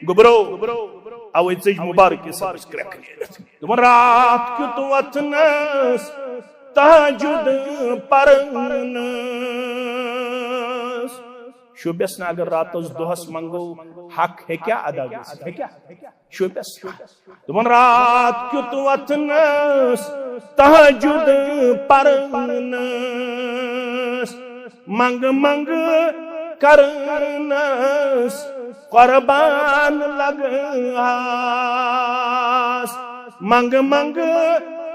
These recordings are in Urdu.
گبرو اوے ژج مبارک سبز کرک تمن رات کیت وتھنس تہجد پرنس شوبس نا اگر راتس دہس منگو حق ہے کیا ادا گژھِتھ ہے کیا شوبس تمن رات کیت وتھنس تہجد پرنس منگ منگ کرنس قربان لگاس منگ منگ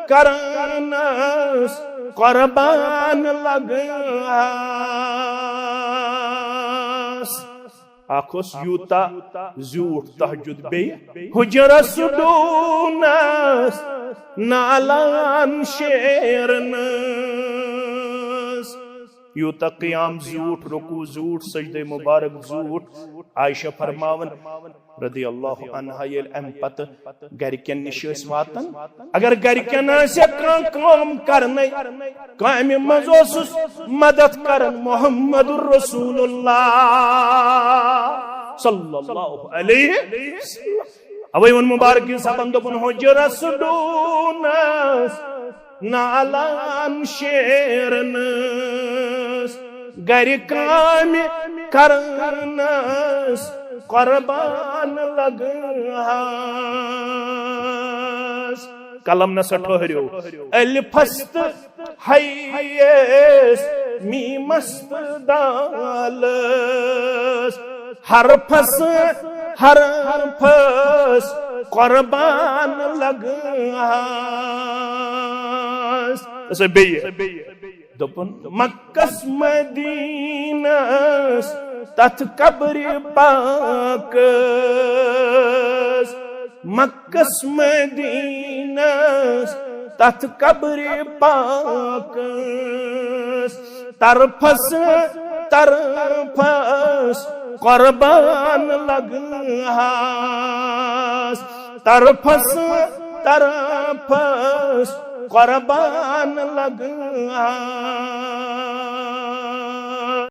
کرنس قربان لگاس آخوس یوتا زیوٹ تہجد بے حجرس ڈونس نالان شیرنس یوتا قیام زیوٹ رکوع زیوٹ سجدہ مبارک زیوٹ عائشہ فرماون رضی اللہ عنہ یل ام پت گرکن نش واتن اگر گرکن کان کام کرنے کامہ مز مدد کرن محمد رسول اللہ صلی اللہ علیہ وسلم اوے ون مبارک سبن دپن حجرس ڈونس نالان شیرنس گر کام کرنس قربان لگاس قلم نسا ٹھہریو الفست حیس میمست دالس حرفس حرفس قربان لگاس اسے دپن مکس مدینس تتھ قبر پاکس مکس مدینس تتھ قبر پاکس طرفس طرفس قربان لگاس طرفس طرفس قربان لگاس